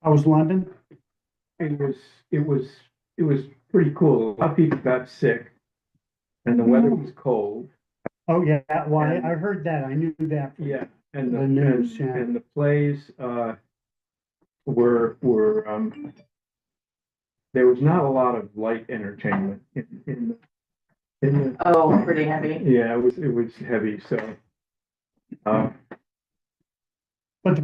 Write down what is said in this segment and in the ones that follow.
I was London. It was it was it was pretty cool. A lot of people got sick, and the weather Mhm. was cold. Oh, yeah, well, I And heard that. I knew that from yeah, and the news, and the plays were there was not a lot of light entertainment in Oh, pretty heavy. yeah, it was heavy. So uh, But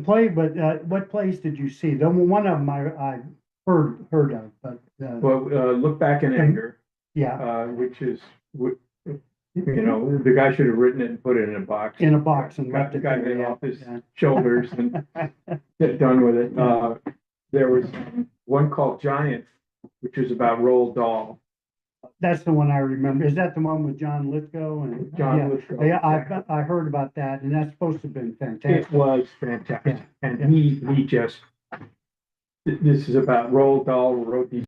what plays did you see? The one of them I heard of, but, well, Look Back in Anger, yeah, which is the guy should have written it and put it in a box. in a box and Got left the it guy there, get yeah, off his yeah. shoulders and get done with it. Yeah. There was one called Giant, which is about Roald Dahl. That's the one I remember. Is that the one with John Lithgow and? John Yeah. Lithgow. Yeah, I heard about that, and that's supposed to have been It fantastic. was fantastic. Yeah. And he just, this is about Roald Dahl, who wrote these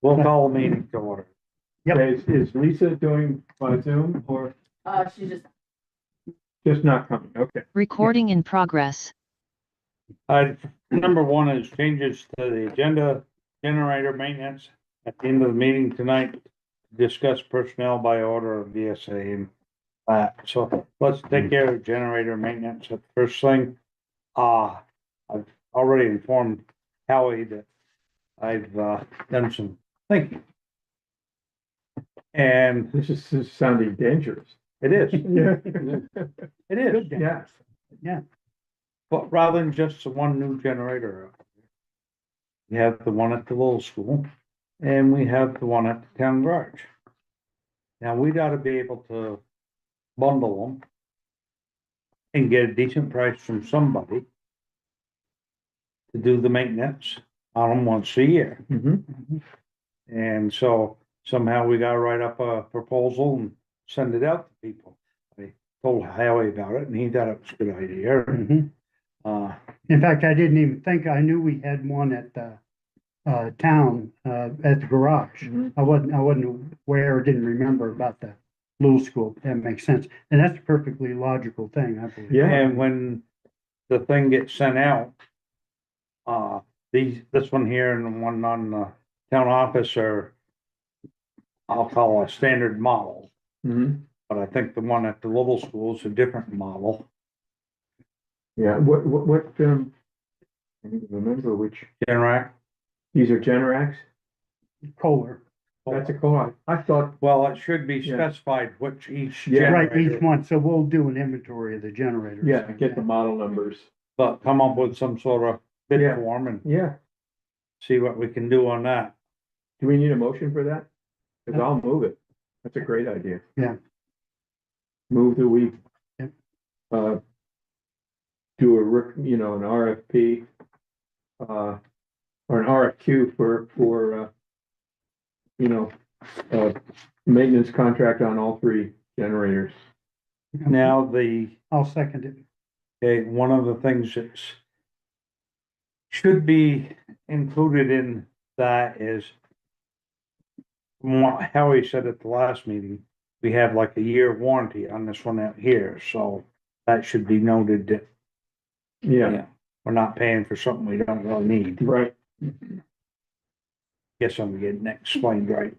We'll call the meeting to order. Yep. Is Lisa doing by Zoom or She's just not coming? Okay. Recording in progress. Number one is changes to the agenda, generator maintenance. At the end of the meeting tonight, discuss personnel by order of VSA and so let's take care of generator maintenance at first thing. I've already informed Howie that I've done some thinking. And This is sounding dangerous. it is, Yeah. it is. Yeah. But rather than just the one new generator, we have the one at the little school and we have the one at the town garage. Now we gotta be able to bundle them and get a decent price from somebody to do the maintenance on them once a year. Mm-hmm. And so somehow we gotta write up a proposal and send it out to people. I told Howie about it and he thought it was a good idea. Mhm. In fact, I didn't even think, I knew we had one at the town, at the garage. Mhm. I wasn't aware, or didn't remember about the little school. That makes sense. And that's a perfectly logical thing, I believe. Yeah. And when the thing gets sent out, this one here and the one on the town office are, I'll call a standard model, Mm-hmm. but I think the one at the little school is a different model. Yeah. What, I don't even remember which, Generac, these are Generacs? Kohler. That's a co-op. I thought, well, it should be Yeah. specified which each Yeah. Right, generator, each one. So we'll do an inventory of the generators. yeah, get the model numbers. but come up with some sort of bid Yeah. form and Yeah. see what we can do on that. Do we need a motion for that? Cause I'll move it. That's a great idea. Yeah. Move the week. Yep. Do an RFP, or an RFQ for, maintenance contract on all three generators. Now, I'll second it. okay, one of the things that's should be included in that is from what Howie said at the last meeting, we have like a year warranty on this one out here, so that should be noted that, Yeah, we're not paying for something we don't really need. right. Guess I'm getting that explained right.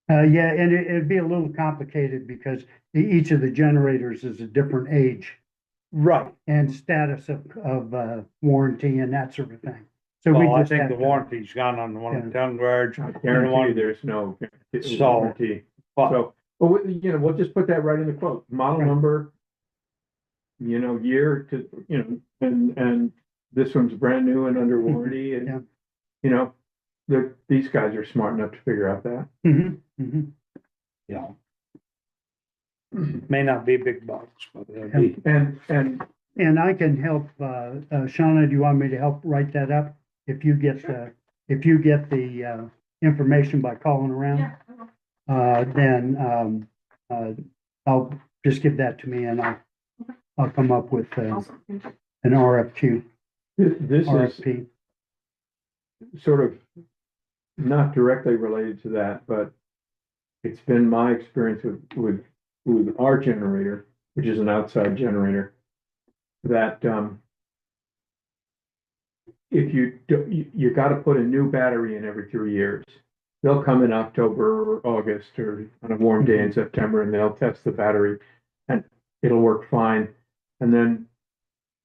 Yeah, and it'd be a little complicated because each of the generators is a different age Right. and status of warranty and that sort of thing. So we Well, I just think have the to- warranty's gone on the one at town garage, I guarantee you there's no So- warranty. but So, we'll just put that right in the quote, model Right. number. Year to, and this one's brand new and under warranty Yeah. and, these guys are smart enough to figure out that. Mhm, mhm. yeah. May not be big bucks, but it'll be, And, And I can help, Shauna, do you want me to help write that up? If you get the information by calling around? Yeah. Then, I'll just give that to me and I'll come up with, Awesome. Thank you. an RFQ, this is RFP. sort of not directly related to that, but it's been my experience with our generator, which is an outside generator, that, if you gotta put a new battery in every 3 years. They'll come in October or August or on a warm day in September and they'll test the battery and it'll work fine. And then,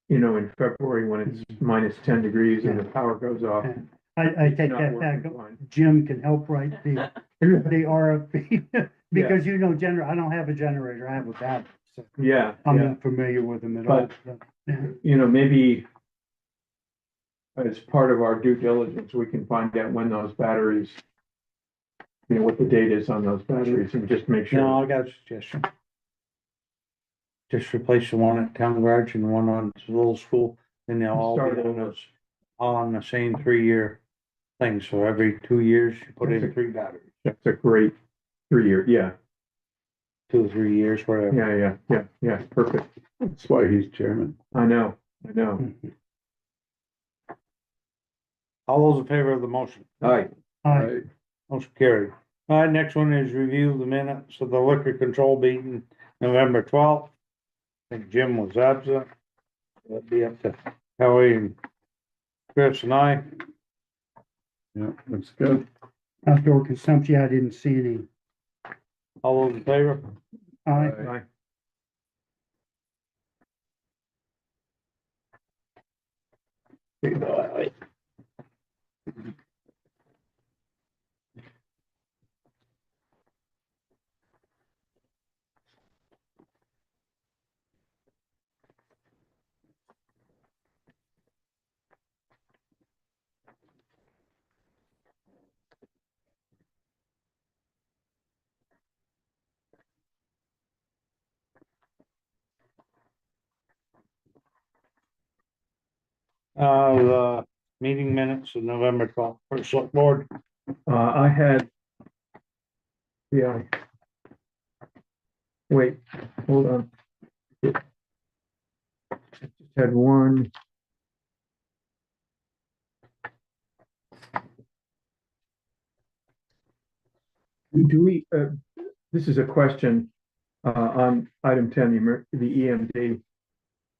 in February when it's minus 10 degrees and the power goes off. I it's take not that working back. fine. Jim can help write the RFP, because I don't have a generator, I have a battery, so Yeah, I'm yeah. not familiar with them at all. But- Yeah. Maybe as part of our due diligence, we can find out when those batteries, what the date is on those batteries and just make no, sure. I got a suggestion. Just replace the one at town garage and the one on the little school, and they'll all Start be on over. those, all on the same 3-year thing, so every 2 years you put in 3 batteries, That's a great 3-year, yeah, 2 or 3 years, whatever. yeah, perfect. That's why he's chairman. I know. All those in favor of the motion? Aye. Aye. Motion carried. All right, next one is review the minutes of the liquor control meeting, November 12th. I think Jim was absent. That'd be up to Kelly and Chris and I. Yeah, looks good. Outdoor consumption, I didn't see any. All those in favor? Aye. Aye. The meeting minutes of November 12th, for select board. I had. Yeah. Wait, hold on. I just had one. Do we, this is a question, on item 10, the EMD.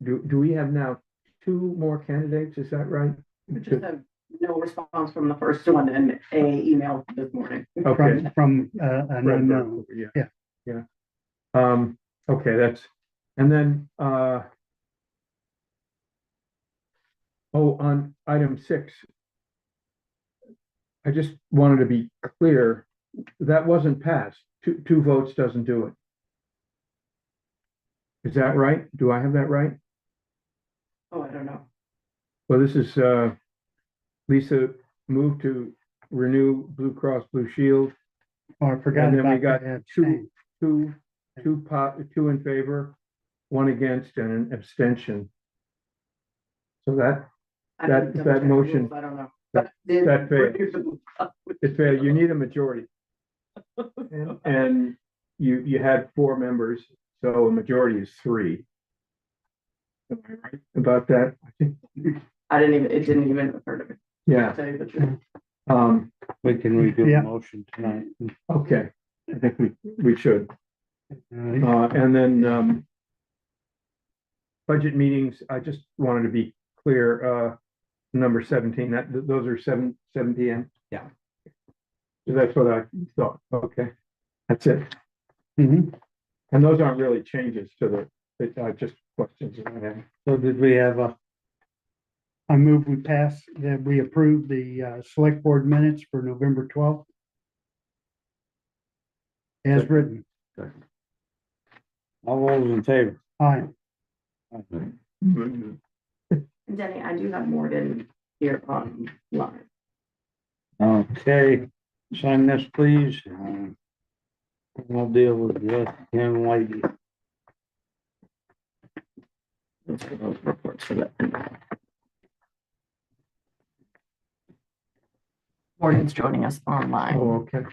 Do we have now 2 more candidates? Is that right? We just have no response from the first one and a email this morning. Okay. From an unknown. Yeah. Yeah. Yeah. Okay, and then, on item 6. I just wanted to be clear, that wasn't passed. Two votes doesn't do it. Is that right? Do I have that right? Oh, I don't know. Well, this is, Lisa moved to renew Blue Cross Blue Shield. Oh, I forgot And then we about got that. two in favor, 1 against, and an abstention. So I didn't double that check the motion- rules, I don't know. that failed. It's fair, you need a majority. And you had 4 members, so a majority is 3. Am I right about that? I think, It didn't even occur to me, to yeah, tell you the truth. We can redo Yeah. the motion tonight. okay, I think we should. Alright. And then, budget meetings, I just wanted to be clear, number 17, those are 7 PM? Yeah. So that's what I thought, okay, that's it. Mhm. And those aren't really changes to just questions that I have. So did we have a, I move we pass, that we approve the select board minutes for November 12th. As written. all those in favor? Aye. And Denny, I do have Morgan here online. Okay, sign this, please. I'll deal with this young lady. Those are those reports for that. Morgan's joining us online. Oh, okay.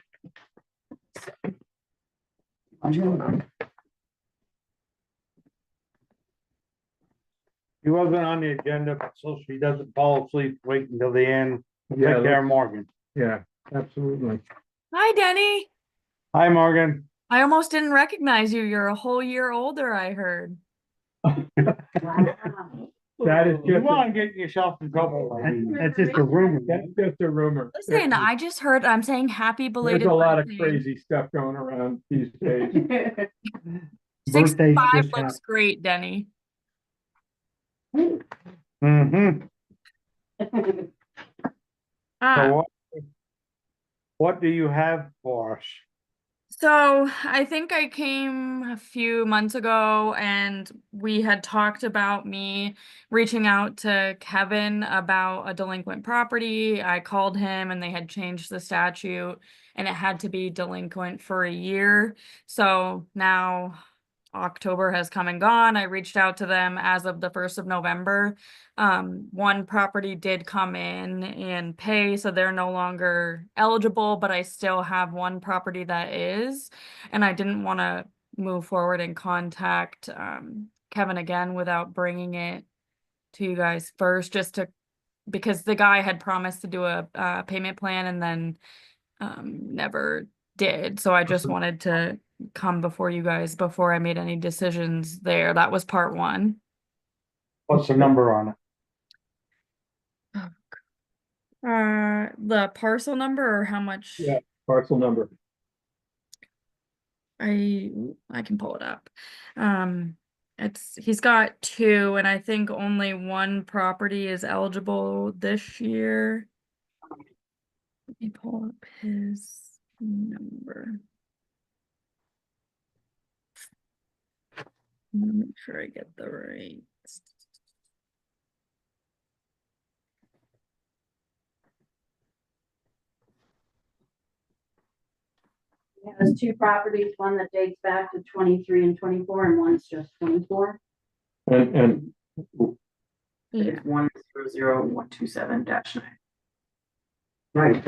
She wasn't on the agenda, but so she doesn't fall asleep, wait until the end. Take Yeah, care, Morgan. yeah, absolutely. Hi, Denny. Hi, Morgan. I almost didn't recognize you. You're a whole year older, I heard. That is You just, wanna get yourself in trouble. lady. That's just a rumor. that's just a rumor. Listen, I just heard I'm saying happy There's belated a lot of birthday. crazy stuff going around these days. Birthdays 65 just looks great, Denny. Mm-hmm. Ah, What do you have for us? so I think I came a few months ago and we had talked about me reaching out to Kevin about a delinquent property. I called him and they had changed the statute and it had to be delinquent for a year. So now October has come and gone. I reached out to them as of the 1st of November. One property did come in and pay, so they're no longer eligible, but I still have one property that is, and I didn't want to move forward and contact Kevin again without bringing it to you guys first, just to because the guy had promised to do a payment plan and then never did. So I just wanted to come before you guys before I made any decisions there. That was part one. What's the number on it? The parcel number or how much? Yeah. Parcel number. I can pull it up. He's got two, and I think only one property is eligible this year. Let me pull up his number. I'm gonna make sure I get the right. He has two properties, one that dates back to 23 and 24, and one's just 24. And Yeah. It's 100127-9. right.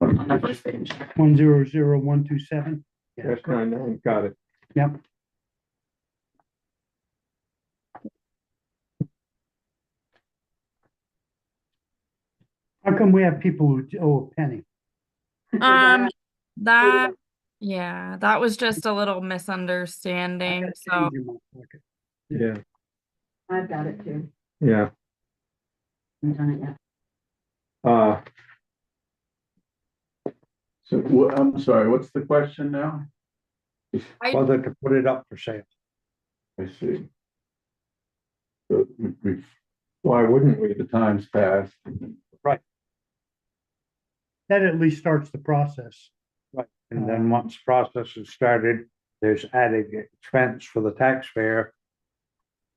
On the first page. 100127. Yes, 99, got it. Yep. How come we have people who owe a penny? That yeah, that was just a little misunderstanding. So Change in my pocket. Yeah, I've got it too. yeah. Haven't done it yet. So, I'm sorry, what's the question now? Whether to put it up for sale. I see. So Why wouldn't we? the time's passed. That at least starts the process. Right. And then once the process is started, there's added expense for the taxpayer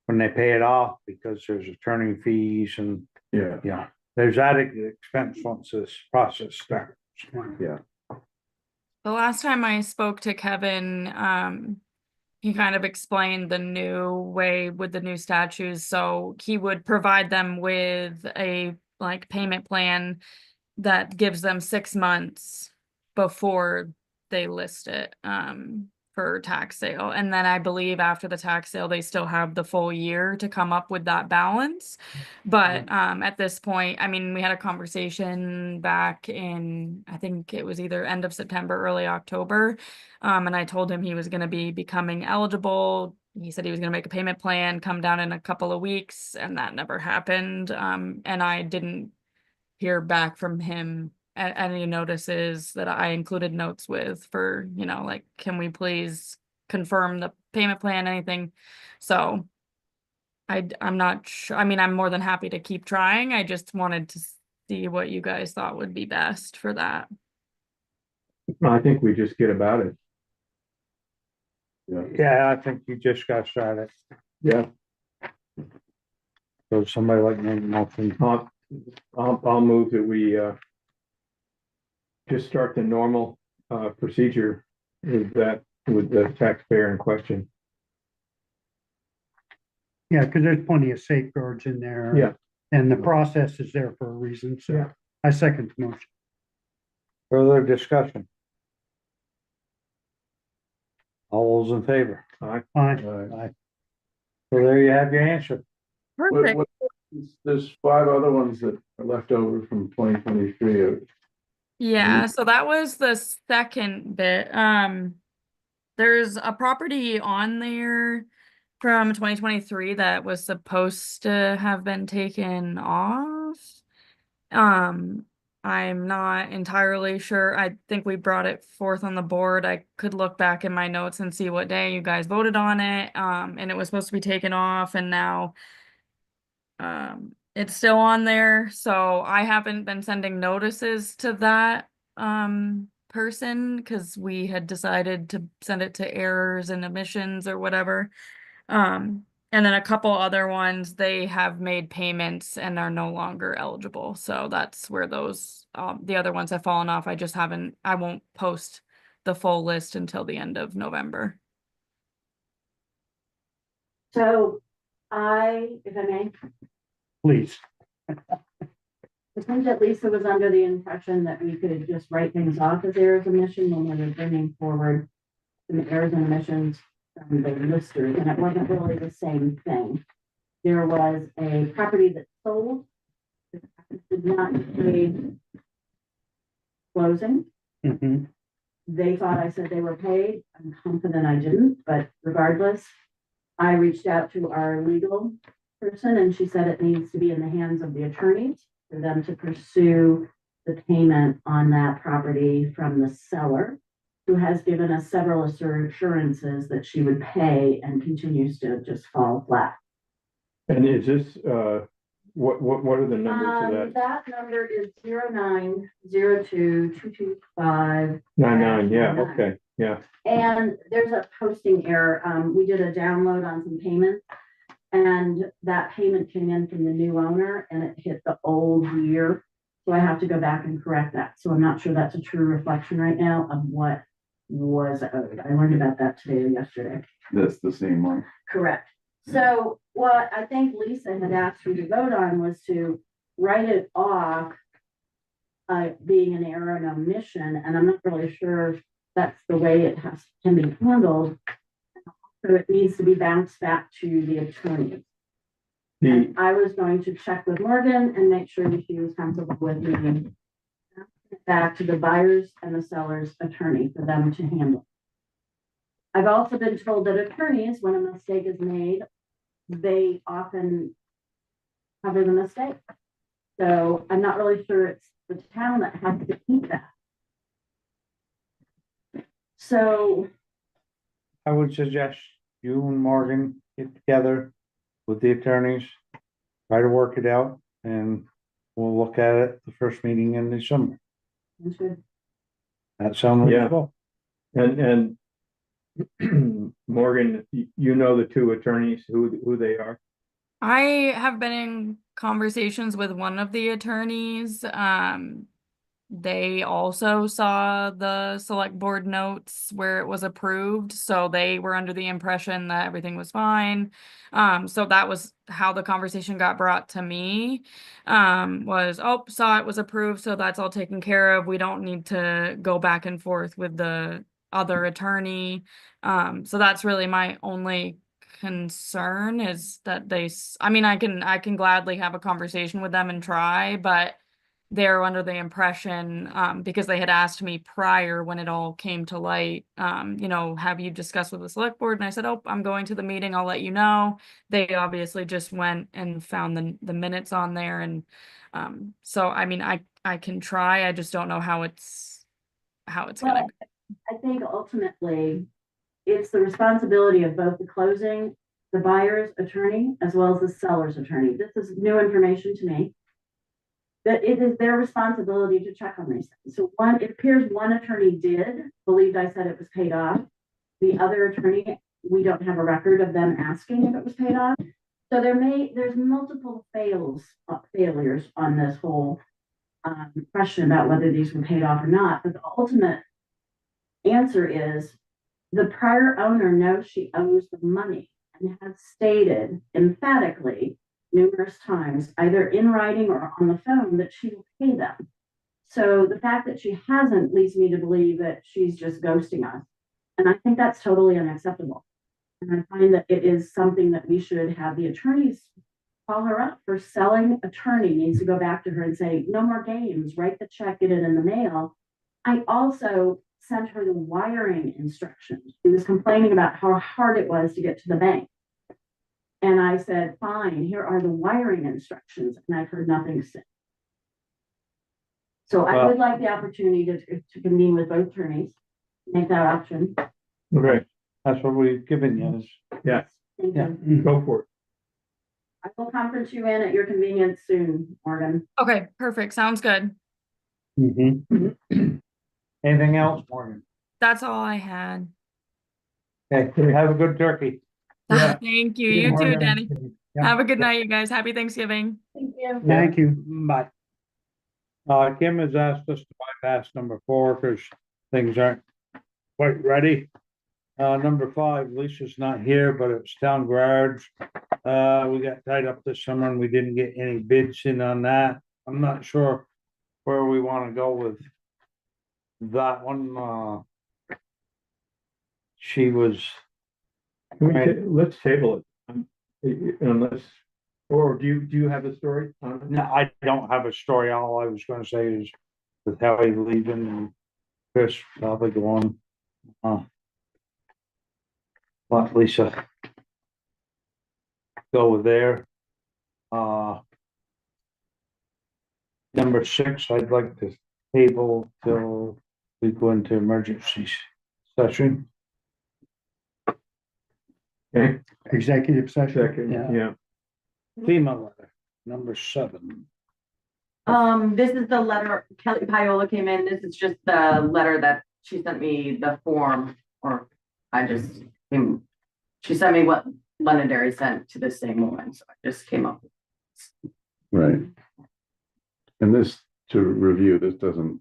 when they pay it off, because there's attorney fees and, Yeah, there's added expense once this process starts. yeah. the last time I spoke to Kevin, he kind of explained the new way with the new statutes. So he would provide them with a like payment plan that gives them 6 months before they list it for tax sale. And then I believe after the tax sale, they still have the full year to come up with that balance. But at this point, I mean, we had a conversation back in, I think it was either end of September, early October. And I told him he was going to be becoming eligible. He said he was going to make a payment plan, come down in a couple of weeks, and that never happened. And I didn't hear back from him at any notices that I included notes with for, like, can we please confirm the payment plan, anything? So I'm not sure. I mean, I'm more than happy to keep trying. I just wanted to see what you guys thought would be best for that. I think we just get about it. Yeah, I think you just got started. Yeah. So somebody like me, motion. I'll move that we just start the normal procedure with the taxpayer in question. Yeah, because there's plenty of safeguards in there. Yeah. And the process is there for a reason, so Yeah. I second the motion. Further discussion? All those in favor? Aye. Aye. So there you have your answer. Perfect. There's 5 other ones that are left over from 2023. Yeah, so that was the second bit. There's a property on there from 2023 that was supposed to have been taken off. I'm not entirely sure. I think we brought it forth on the board. I could look back in my notes and see what day you guys voted on it. And it was supposed to be taken off, and now it's still on there. So I haven't been sending notices to that person because we had decided to send it to errors and omissions or whatever. And then a couple other ones, they have made payments and are no longer eligible. So that's where those the other ones have fallen off. I won't post the full list until the end of November. So if I may, Please. I think that Lisa was under the impression that we could just write things off as errors and omissions when we were bringing forward the errors and omissions from the listers, and it wasn't really the same thing. there was a property that sold. The taxes did not pay closing. Mhm. They thought I said they were paid. I'm confident I didn't, but regardless, I reached out to our legal person and she said it needs to be in the hands of the attorneys for them to pursue the payment on that property from the seller, who has given us several assurances that she would pay and continues to just fall flat. And is this, what are the numbers of that? That number is 09022225. 99, yeah, okay, yeah. And there's a posting error. We did a download on some payments. And that payment came in from the new owner and it hit the old year. So I have to go back and correct that. So I'm not sure that's a true reflection right now of what was owed. I learned about that today or yesterday. That's the same one. Correct. So what I think Lisa had asked you to vote on was to write it off being an error and omission, and I'm not really sure that's the way it can be handled. So it needs to be bounced back to the attorney. And I was going to check with Morgan and make sure that she was comfortable with me back to the buyers and the seller's attorney for them to handle. I've also been told that attorneys, when a mistake is made, they often cover the mistake. So I'm not really sure it's the town that has to keep that. So I would suggest you and Morgan get together with the attorneys, try to work it out, and we'll look at it the first meeting in December. that's good. That sound Yeah. reasonable? And Morgan, you know the two attorneys, who they are? I have been in conversations with one of the attorneys. They also saw the select board notes where it was approved, so they were under the impression that everything was fine. So that was how the conversation got brought to me. Was, oh, saw it was approved, so that's all taken care of. We don't need to go back and forth with the other attorney. So that's really my only concern, is that I mean, I can gladly have a conversation with them and try, but they're under the impression, because they had asked me prior when it all came to light, have you discussed with the select board? And I said, oh, I'm going to the meeting, I'll let you know. They obviously just went and found the minutes on there, and so I mean, I can try, I just don't know how it's gonna Well, I think ultimately it's the responsibility of both the closing, the buyer's attorney, as well as the seller's attorney. This is new information to me. That it is their responsibility to check on these things. So it appears one attorney believed I said it was paid off. The other attorney, we don't have a record of them asking if it was paid off. So there's multiple failures on this whole question about whether these were paid off or not. But the ultimate answer is the prior owner knows she owes the money and has stated emphatically numerous times, either in writing or on the phone, that she will pay them. So the fact that she hasn't leads me to believe that she's just ghosting us. And I think that's totally unacceptable. And I find that it is something that we should have the attorneys call her up. For selling attorney needs to go back to her and say, no more games, write the check, get it in the mail. I also sent her the wiring instructions. She was complaining about how hard it was to get to the bank. And I said, fine, here are the wiring instructions, and I've heard nothing since. So I would like the opportunity to convene with both attorneys, make that option. Okay, That's what we've given you, is yeah, Thank Yeah. you. go for it. I will conference you in at your convenience soon, Morgan. Okay, perfect, sounds good. Mhm. anything else, Morgan? That's all I had. Okay, have a good turkey. Yeah. Thank you, Yeah, you too, Morgan. Danny. Yeah. Have a good night, you guys. Happy Thanksgiving. Thank you. Thank you. Bye. Kim has asked us to bypass number 4 because things aren't quite ready. Number 5, Lisa's not here, but it's town garage. We got tied up this summer and we didn't get any bids in on that. I'm not sure where we want to go with that one. She was, Can we Right. let's table it, unless Or do you have a story on it? No, I don't have a story. All I was gonna say is with Howie leaving and Chris probably going. Let Lisa go there. Number 6, I'd like to table till we go into emergency session. Okay, Executive session. second, yeah. FEMA letter, number 7. This is the letter, Kelly Piola came in, this is just the letter that she sent me, the form, or she sent me what Londonderry sent to the same woman, so I just came up. Right. And this, to review, this doesn't,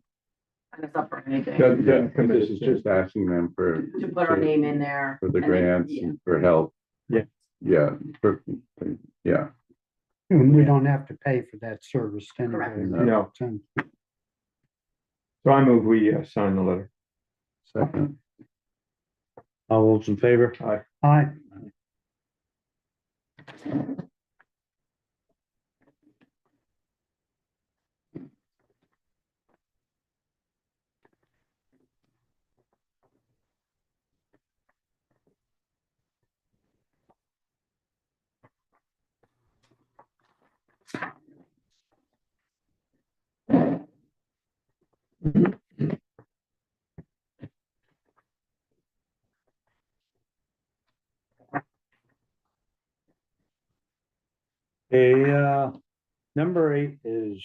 And it's up for anything, Doesn't commit this is to- just asking them for, to put our name in there. for the and then- grants yeah. and for help. Yeah. Yeah, yeah. And we don't have to pay for that service anyway. Correct. No, So, so I move we sign the letter. Second, All those in favor? Aye. Number 8 is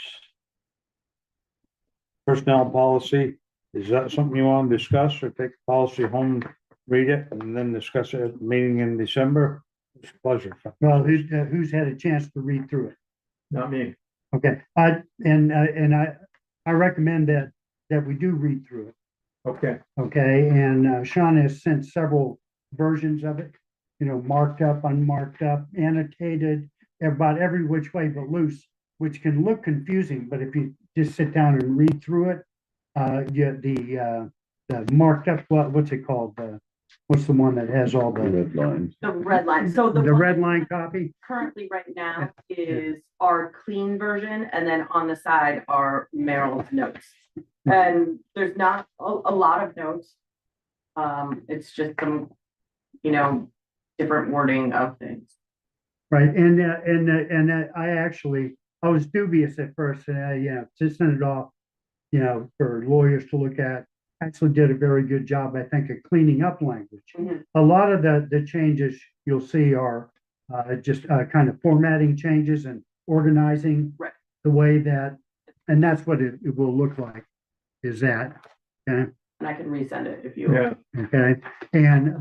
personnel policy. Is that something you want to discuss or take the policy home, read it, and then discuss it at the meeting in December? It's a pleasure. Well, who's had a chance to read through it? Not me. Okay, I recommend that we do read through it, Okay, okay? And Sean has sent several versions of it, marked up, unmarked up, annotated, about every which way but loose, which can look confusing, but if you just sit down and read through it, the marked up, what's it called? What's the one that has all the the red lines. The red line, so the. red line copy? Currently right now is our clean version, and then on the side are Merrill's notes. And there's not a lot of notes. It's just some, different wording of things. Right, and I was dubious at first, to send it off, for lawyers to look at. Actually did a very good job, I think, of cleaning up language. Mhm. A lot of the changes you'll see are just kind of formatting changes and organizing. Right. The way that, and that's what it will look like, is that, okay? And I can resend it if you. yeah, Okay,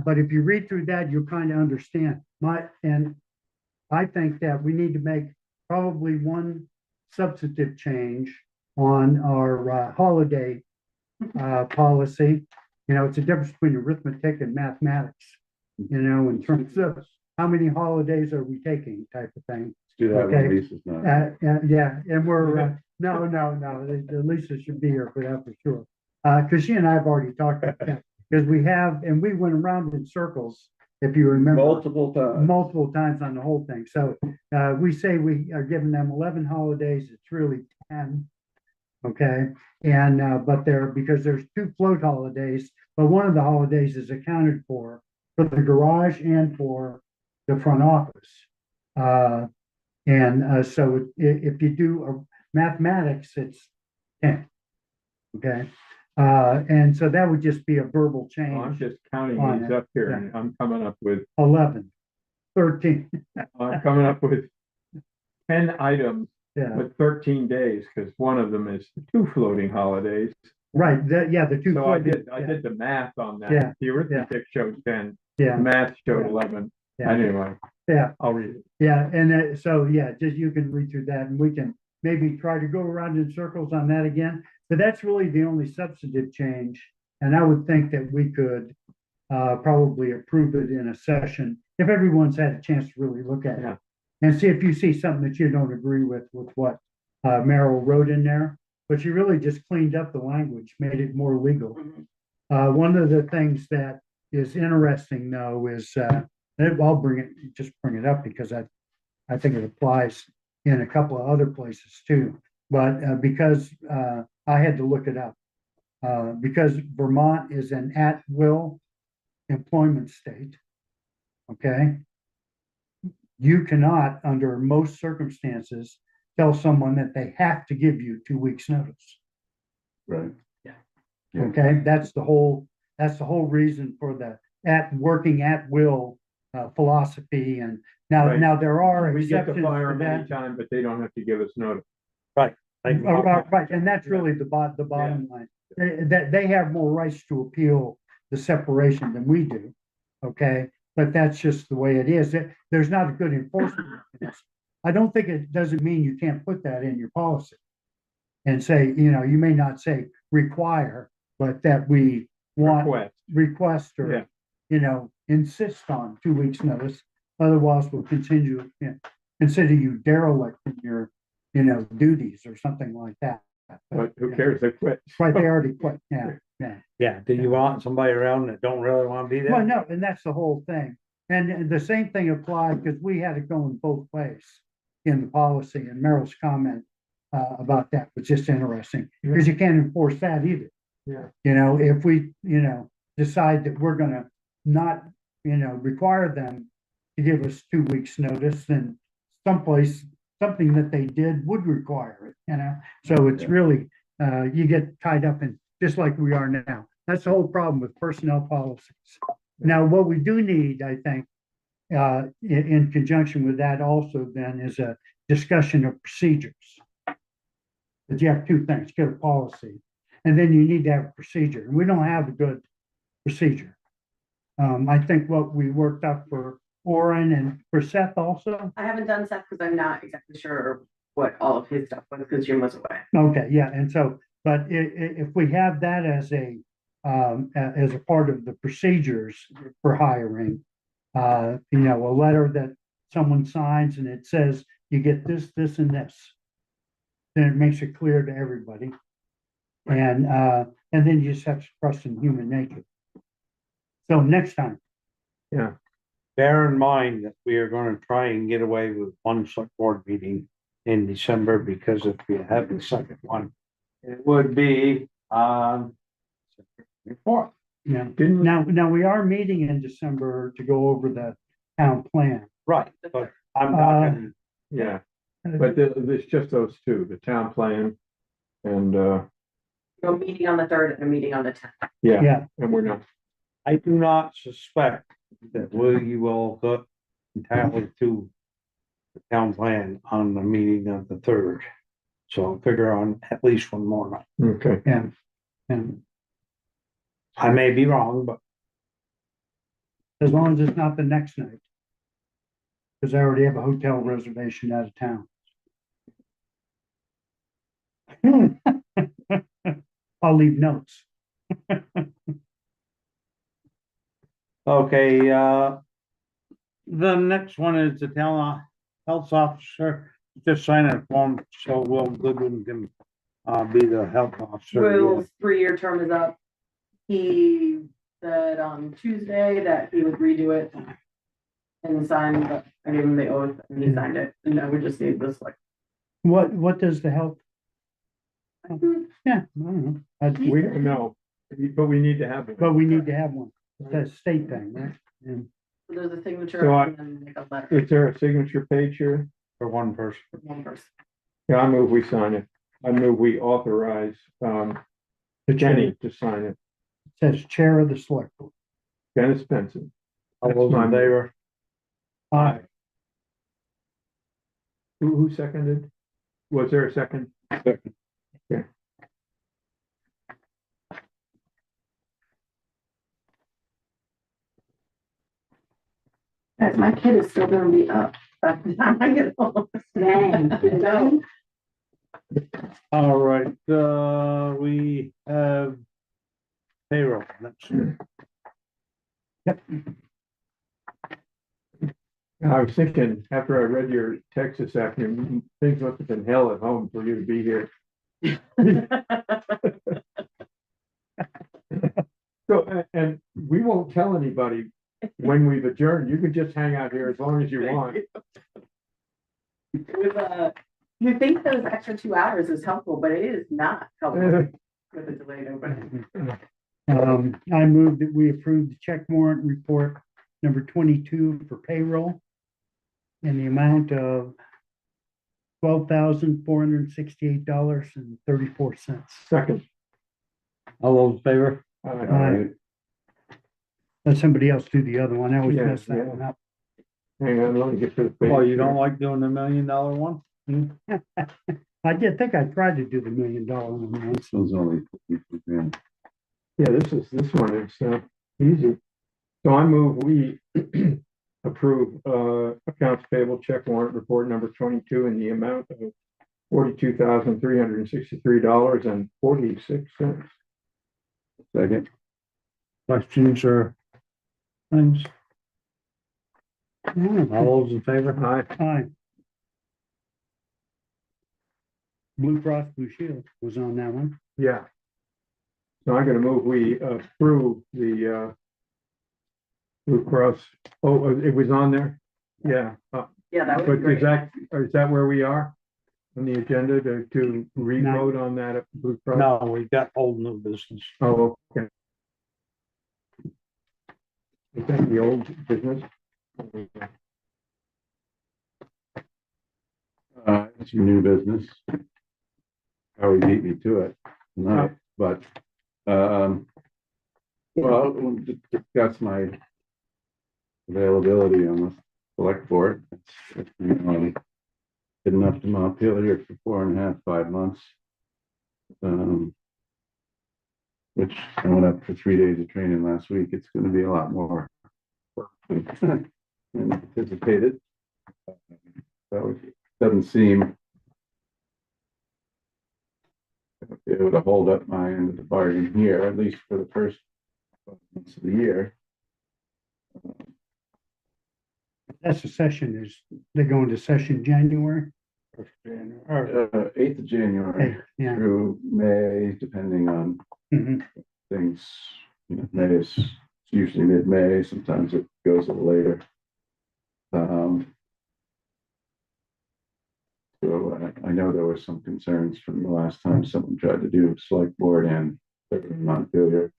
but if you read through that, you'll kind of understand and I think that we need to make probably one substantive change on our holiday policy. It's a difference between arithmetic and mathematics, in terms of how many holidays are we taking type of thing. Let's do that Okay. when Lisa's not. Yeah, and we're, no, Lisa should be here for that for sure. Because she and I have already talked about that, because we went around in circles, if you remember. Multiple times on the whole thing. So we say we are giving them 11 holidays, it's really 10. Okay, and because there's 2 float holidays, but one of the holidays is accounted for the garage and for the front office. So if you do mathematics, it's 10. Okay, and so that would just be a verbal well, I'm change. just counting On these it, up here and I'm coming up with 11, 13. 10 items Yeah, with 13 days, because one of them is 2 floating holidays. right, the 2 So I floating. did the math on Yeah, that. The arithmetic showed 10, the Yeah, math showed Yeah. 11. Yeah. Anyway, yeah. I'll read it. Yeah, and just you can read through that and we can maybe try to go around in circles on that again. But that's really the only substantive change. And I would think that we could probably approve it in a session if everyone's had a chance to really look at Yeah. it. And see if you see something that you don't agree with what Merrill wrote in there. But she really just cleaned up the language, made it more legal. Mhm. One of the things that is interesting though is, I'll bring it up because I think it applies in a couple of other places too. But because I had to look it up. Because Vermont is an at-will employment state. Okay. You cannot, under most circumstances, tell someone that they have to give you 2 weeks' notice. Right. Yeah. Okay, that's the whole reason for the working at will philosophy. And Right. now there are We get to exceptions fire to them that. anytime, but they don't have to give us notice. Like, Right, and that's really the bottom line. They have more rights to appeal the separation than we do. Okay, but that's just the way it is. There's not a good enforcement mechanism. I don't think it doesn't mean you can't put that in your policy and say, you may not say require, but that we want request or, insist on 2 weeks notice. Otherwise, we'll continue, consider you derelict in your, duties or something like that. But who cares? They quit. Right, they already quit. Yeah. yeah, do you want somebody around that don't really want to be Well, there? no, and that's the whole thing. And the same thing applied because we had it going both ways in the policy, and Merrill's comment about that was just interesting because you can't enforce that either. Yeah. If we, decide that we're gonna not, require them to give us 2 weeks notice, then something that they did would require it, So it's really, you get tied up in, just like we are now. That's the whole problem with personnel policies. Now, what we do need, I think, in conjunction with that also then is a discussion of procedures. But you have two things, get a policy, and then you need to have a procedure. And we don't have a good procedure. I think what we worked up for Oren and for Seth also. I haven't done Seth because I'm not exactly sure what all of his stuff was because Jim was away. Okay, yeah, and so, but if we have that as a part of the procedures for hiring, a letter that someone signs and it says you get this, this, and this, then it makes it clear to everybody. And then you just have to trust in human nature. So next time. Yeah. Bear in mind that we are gonna try and get away with one select board meeting in December, because if we have the second one, it would be, report. Yeah, now we are meeting in December to go over the town plan. Right, but I'm talking, Yeah, but there's just those two, the town plan and, A meeting on the 3rd and a meeting on the 10th. Yeah, and we're not, I do not suspect that we will go entirely to the town plan on the meeting of the 3rd. So figure on at least one more night. okay. and I may be wrong, but as long as it's not the next night. Because I already have a hotel reservation out of town. I'll leave notes. okay, the next one is the town health officer, just sign a form, so Will Goodwin can be the health officer. Will's 3-year term is up. He said on Tuesday that he would redo it and sign, but I gave him the oath and he signed it, and now we just need this like. What does the health? Yeah, I don't know. We don't know, but we need to have it. But we need to have one. It's a state thing, right? And There's a signature So and then like a letter Is there a signature page here? For one person. for one person. Yeah, I move we sign it. I move we authorize, Jenny to sign it. says Chair of the Select Board. Dennis Benson. All those in favor? Aye. Who seconded? Was there a second? Second. Okay. Guys, my kid is still gonna be up by the time I get home. Dang, no. All right, we have payroll. That's I was thinking, after I read your text this afternoon, things must have been hell at home for you to be here. So, and we won't tell anybody when we've adjourned. You can just hang out here as long as you want. You think those extra 2 hours is helpful, but it is not helpful with a delayed opening. I move that we approve the check warrant report number 22 for payroll in the amount of $12,468.34. Second. All those in favor? Aye. Let somebody else do the other one. I always Yeah, mess that yeah. one up. Hang on, let me get to the. Oh, page you don't here. like doing the $1 million one? I did think I tried to do the $1 million one once. This one's only. Yeah. Yeah, this one is easy. So I move we approve accounts payable check warrant report number 22 in the amount of $42,363.46. Second. Questions or things? Oh, All those in favor? Aye. Aye. Blue Cross Blue Shield was on that one. Yeah. So I'm gonna move we approve the Blue Cross. Oh, it was on there? Yeah. Yeah, that But would be is great. that where we are on the agenda to re-vote on that Blue Cross? No, we got old new business. Oh, okay. Is that the old business? It's your new business. How beat me to it, no, but, well, we'll discuss my availability on the select board. It's been enough to mop hill here for 4.5, 5 months. Which I went up for 3 days of training last week. It's gonna be a lot more work than anticipated. So it doesn't seem to be able to hold up my end of the bargain here, at least for the first months of the year. That's the session they go into session January. 8th of January Hey, yeah. through May, depending on Mhm. things. You know, May is usually mid-May, sometimes it goes a little later. So I know there were some concerns from the last time someone tried to do select board and Montpelier.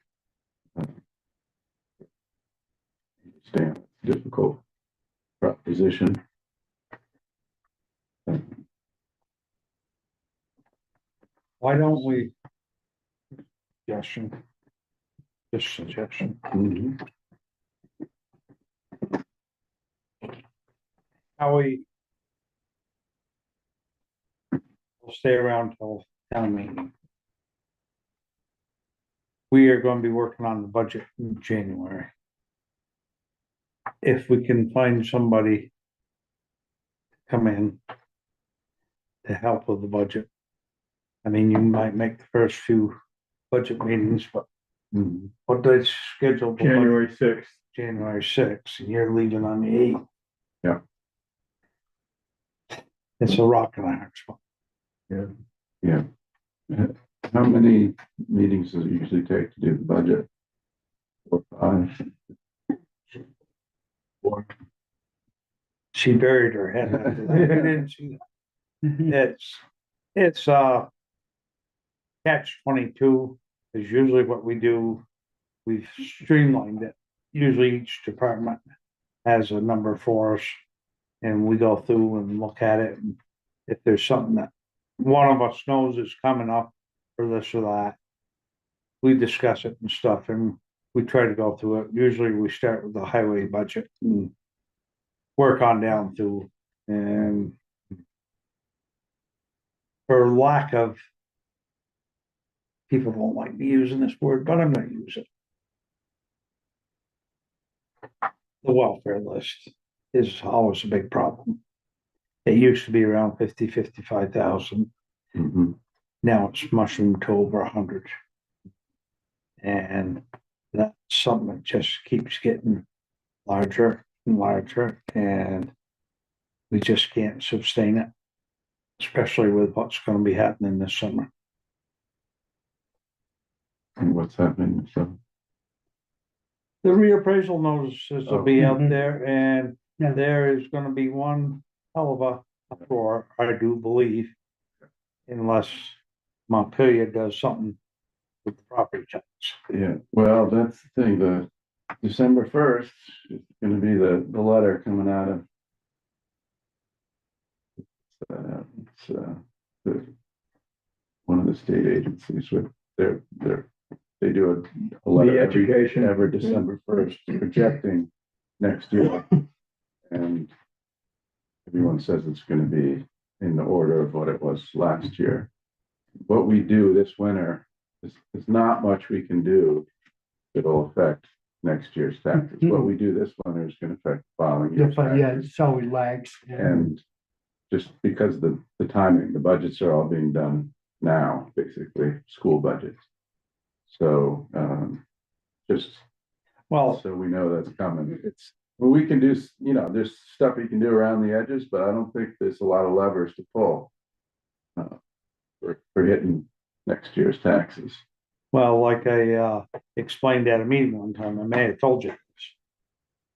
Understand, difficult proposition. Why don't we? Suggestion. Just suggestion. Mhm. How we? We'll stay around till town meeting. We are going to be working on the budget in January. If we can find somebody to come in to help with the budget. I mean, you might make the first few budget meetings, but Mhm. what date's scheduled? January 6th. January 6th, and you're leaving on the 8th. Yeah. It's a rock and a hard spot. Yeah. How many meetings does it usually take to do the budget? 4, 5? 4. She buried her head after that. I didn't see that. It's catch-22 is usually what we do. We've streamlined it. Usually each department has a number for us. And we go through and look at it. And if there's something that one of us knows is coming up for this or that, we discuss it and stuff, and we try to go through it. Usually we start with the highway budget and work on down through, and for lack of, people don't like me using this word, but I'm gonna use it. The welfare list is always a big problem. It used to be around 55,000. Mhm. Now it's mushroomed to over 100. And that's something that just keeps getting larger and larger, and we just can't sustain it, especially with what's going to be happening this summer. And what's happening, so. The reappraisal notices will be out Mhm. there, and Yeah. there is going to be one hell of a uproar, I do believe. Unless Montpelier does something with the property tax. Yeah, well, that's the thing, the December 1st is gonna be the letter coming out of. It's, the, one of the state agencies with they do a letter The every education. December 1st projecting next year. And everyone says it's gonna be in the order of what it was last year. What we do this winter, there's not much we can do that'll affect next year's taxes. What we do this winter is gonna affect the following Yeah, year's but yeah, taxes. it's always lags. And just because the timing, the budgets are all being done now, basically, school budgets. So, just Well, so we know that's coming. It's, well, we can do, there's stuff you can do around the edges, but I don't think there's a lot of levers to pull. For hitting next year's taxes. well, like I explained at a meeting one time, I may have told you this.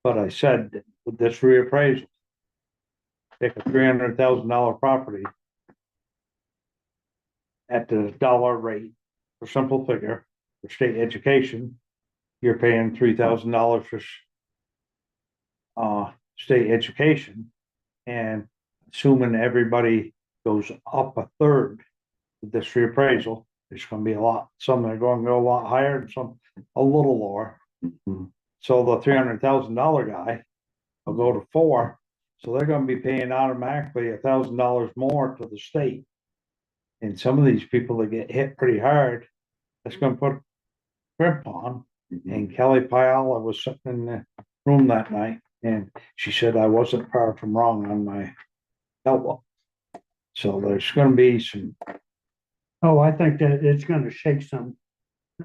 But I said, with this reappraisal, take a $300,000 property at the dollar rate, for simple figure, for state education, you're paying $3,000 for state education. And assuming everybody goes up a third with this reappraisal, there's gonna be a lot, some are going to go a lot higher and some a little lower. Mhm. So the $300,000 guy will go to 4, so they're gonna be paying automatically $1,000 more to the state. And some of these people that get hit pretty hard, that's gonna put crimp on. And Kelly Piala was sitting in the room that night, and she said I wasn't far from wrong on my outlook. So there's gonna be some, Oh, I think that it's gonna shake some.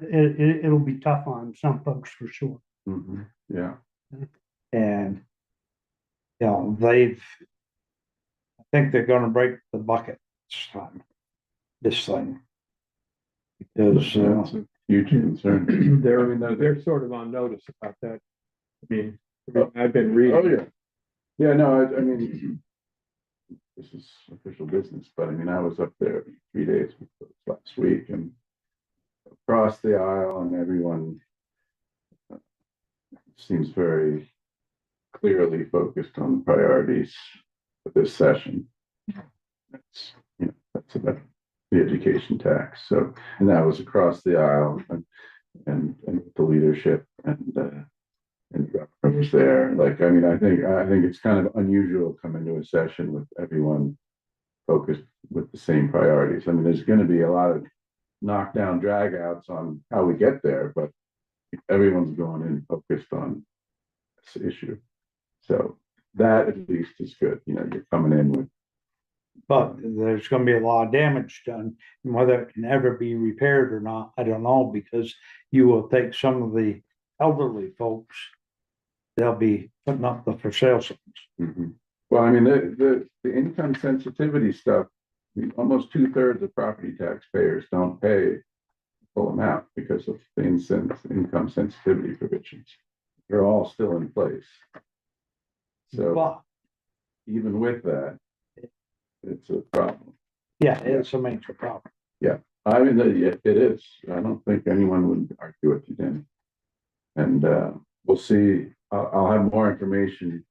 It'll be tough on some folks for sure. Mhm. Yeah, and I think they're gonna break the bucket this time, this thing. Because, that's a huge concern. They're sort of on notice about that. I mean, I've been reading. Oh, yeah. Yeah, no, I mean, this is official business, but I mean, I was up there 3 days last week and across the aisle and everyone seems very clearly focused on the priorities of this session. That's about the education tax. So, and that was across the aisle and the leadership and the governor was there. Like, I mean, I think it's kind of unusual coming to a session with everyone focused with the same priorities. I mean, there's going to be a lot of knockdown dragouts on how we get there, but everyone's going in focused on this issue. So that at least is good. You're coming in with. but there's gonna be a lot of damage done, and whether it can ever be repaired or not, I don't know, because you will take some of the elderly folks, they'll be putting up the for sale signs. Mhm. Well, I mean, the income sensitivity stuff, I mean, almost 2/3 of property taxpayers don't pay the full amount because of the income sensitivity provisions. They're all still in place. So But, even with that, it's a problem. yeah, it's a major problem. I mean, it is. I don't think anyone would argue with you, Danny. And we'll see. I'll have more information,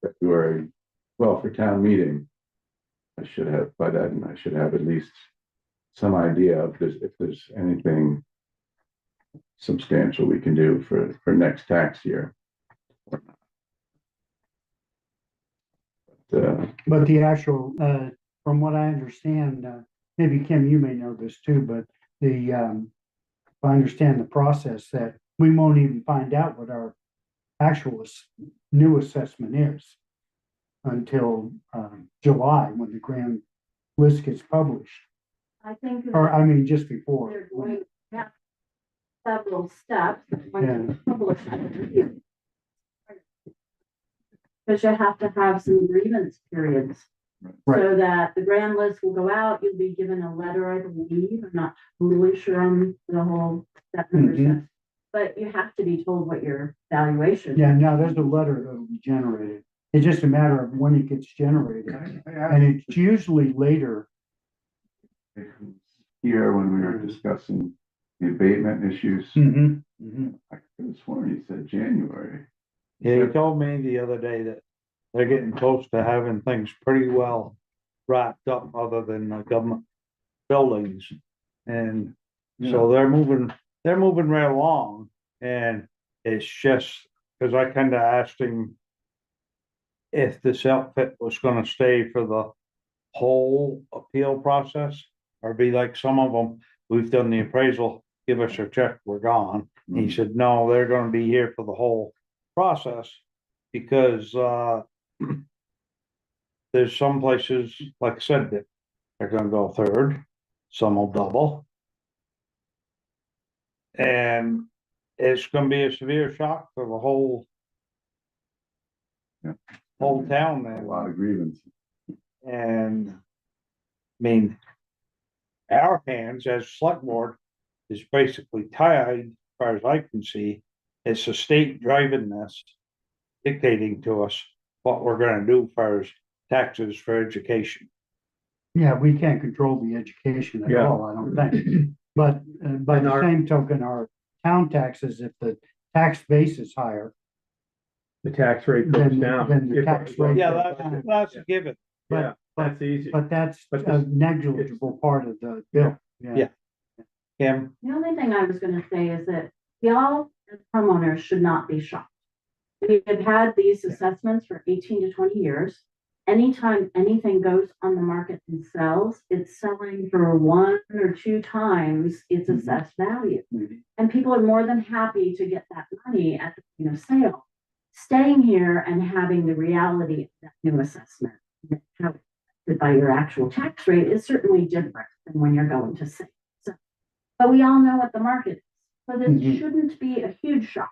February, well, for town meeting. By then, I should have at least some idea of if there's anything substantial we can do for next tax year. But the actual, from what I understand, maybe Kim, you may know this too, but if I understand the process, that we won't even find out what our actual new assessment is until July, when the grand list gets published, I think or I mean, just they're before. going to have several steps when you publish it. Because you have to have some grievance periods. Right. So that the grand list will go out, you'll be given a letter, I believe, I'm not totally sure on the whole step number steps. But you have to be told what your valuation. Yeah, now there's a letter that will be generated. It's just a matter of when it gets generated, and it's usually later. Here, when we were discussing the abatement issues, Mhm, mhm. I could have sworn he said January. Yeah, he told me the other day that they're getting close to having things pretty well wrapped up, other than the government buildings. And so they're moving right along, and it's just, cause I kinda asked him if this outfit was gonna stay for the whole appeal process, or be like some of them, we've done the appraisal, give us your check, we're gone. He said, no, they're gonna be here for the whole process, because, there's some places, like I said, that they're gonna go third, some will double. And it's gonna be a severe shock for the whole Yeah. town A there. lot of grievances. And, I mean, our hands as select board is basically tied, as far as I can see. It's the state driving this, dictating to us what we're gonna do as far as taxes for education. Yeah, we can't control the education at Yeah. all, I don't think. But by And the our- same token, our town taxes, if the tax base is higher, The tax rate goes Then- down. then the If- tax rate- Yeah, that's a given. Yeah, but, that's easy. but that's But a this- negligible part of the bill. Yeah. Kim, The only thing I was gonna say is that y'all as homeowners should not be shocked. We have had these assessments for 18 to 20 years. Anytime anything goes on the market and sells, it's selling for 1 or 2 times its assessed value. And people are more than happy to get that money at the point of sale. Staying here and having the reality of that new assessment, how it's affected by your actual tax rate, is certainly different than when you're going to sale. So, but we all know what the market is, so this Mhm. shouldn't be a huge shock.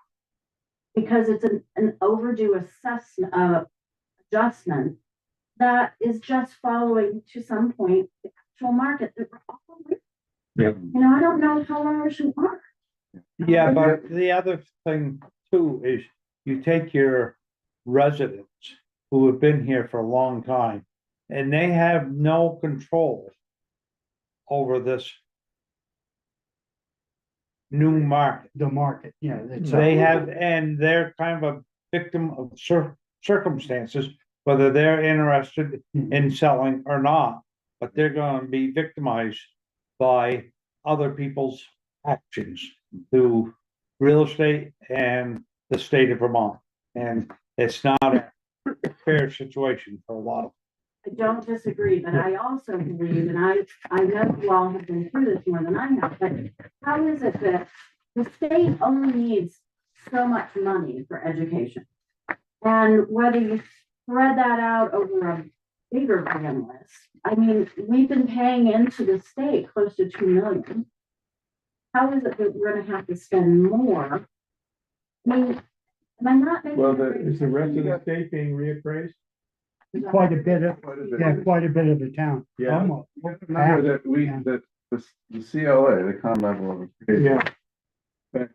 Because it's an overdue assessment, adjustment that is just following to some point the actual market that we're all in. Yeah. You know, I don't know how owners who are. yeah, but the other thing too is you take your residents who have been here for a long time, and they have no control over this new market. The market, yeah. it's a- They have, and they're kind of a victim of circumstances, whether they're interested in selling or not. But they're gonna be victimized by other people's actions through real estate and the state of Vermont. And it's not a fair situation for a lot of. I don't disagree, but I also believe, and I know you all have been through this more than I have, but how is it that the state only needs so much money for education? And whether you spread that out over a bigger grand list, I mean, we've been paying into the state close to 2 million. How is it that we're gonna have to spend more? I mean, am I not making? Well, Is the rest of the state being reappraised? Quite a bit of, Quite a bit. yeah, quite a bit of the town. Yeah. Almost. Remember that Yeah. the CLA, the common level of appraisal, Yeah.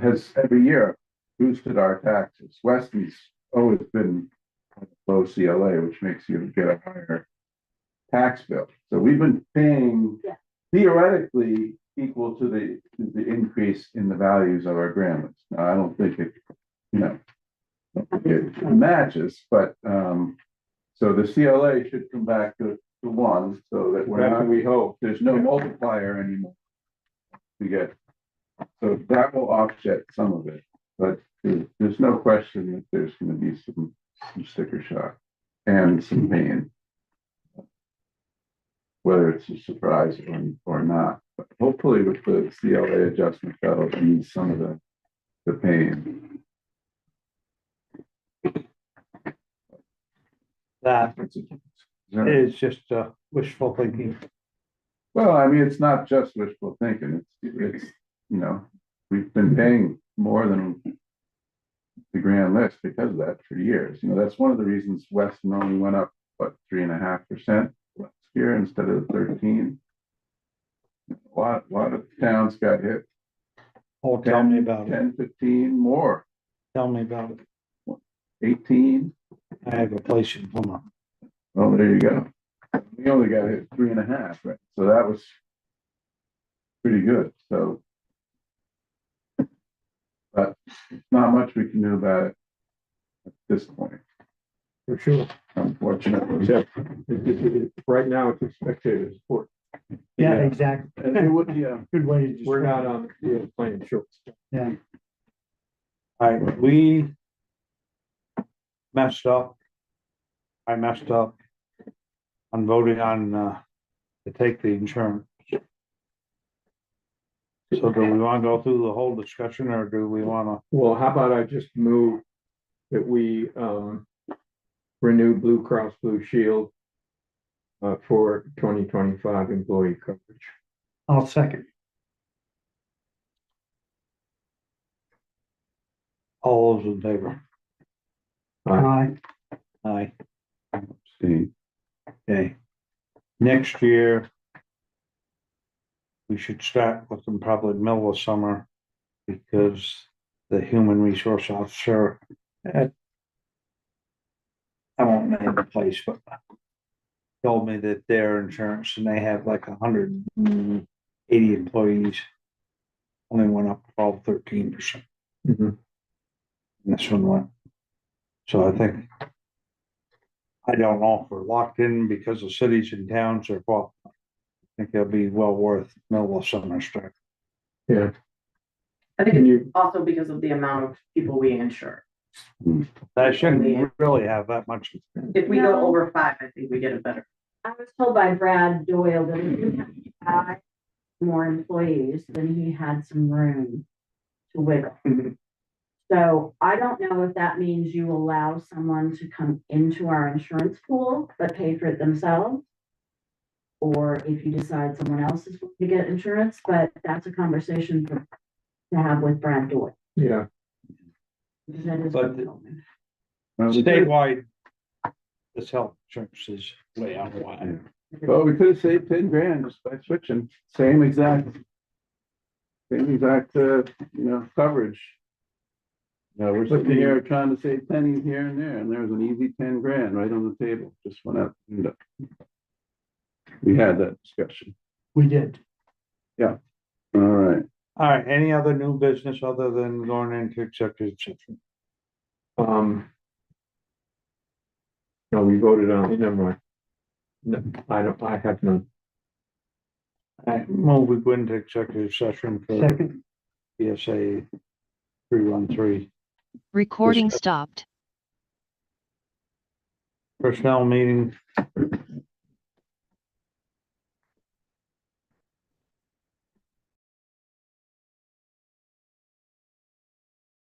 has every year boosted our taxes. Weston's always been low CLA, which makes you get a higher tax bill. So we've been paying Yeah. theoretically equal to the increase in the values of our grand list. Now, I don't think it, you know, it matches, but, so the CLA should come back to 1, so that we're That's what not, we hope. there's no multiplier anymore. We get, so that will offset some of it, but there's no question that there's gonna be some sticker shock and some pain. Whether it's a surprise or not, but hopefully with the CLA adjustment, that'll ease some of the pain. That Yeah. is just wishful thinking. Well, I mean, it's not just wishful thinking, it's, you know, we've been paying more than the grand list because of that for years. You know, that's one of the reasons Weston only went up, what, 3.5% last year instead of 13. A lot of towns got hit. Oh, tell me about it. 10, 15 more, Tell me about it. 18. I have a place in Plymouth. Oh, there you go. We only got hit 3.5, right? So that was pretty good, so. But not much we can do about it at this point, For sure. unfortunately. Except, right now it's expected as sport. Yeah, exactly. And it would, yeah, Good way to. We're describe not on the field playing shorts. Yeah, Alright, we messed up. I messed up on voting on, to take the insurance. So do we wanna go through the whole discussion, or do we wanna? Well, how about I just move that we, renew Blue Cross Blue Shield for 2025 employee coverage. I'll second. All those in favor? Aye. Aye. see, Okay. Next year. We should start with them probably middle of summer. Because the human resource officer at. I won't name the place, but. Told me that their insurance, and they have like 180 employees. Only went up 13%. Mhm. And this one went. So I think. I don't know if we're locked in because of cities and towns or what. I think it'll be well worth middle of summer start. Yeah. I think Can it's you, also because of the amount of people we insure. That shouldn't really have that much. If we go No. over 5, I think we get it better. I was told by Brad Doyle that if you have 5 more employees, then he had some room to wiggle. So I don't know if that means you allow someone to come into our insurance pool, but pay for it themselves. Or if you decide someone else is going to get insurance, but that's a conversation to have with Brad Doyle. yeah, Because that is what But- he told me. well, we could- Statewide. This health insurance is way out of line. well, we could have saved 10 grand just by switching, same exact. Coverage. Now, we're sitting here trying to save pennies here and there, and there's an easy 10 grand right on the table, just went out the window. We had that discussion. We did. All right, Alright, any other new business other than going into executive session? no, we voted on it, never mind. No, I have none. I move we go into executive session for Second. PSA 313. Recording Discuss- stopped. Personnel meeting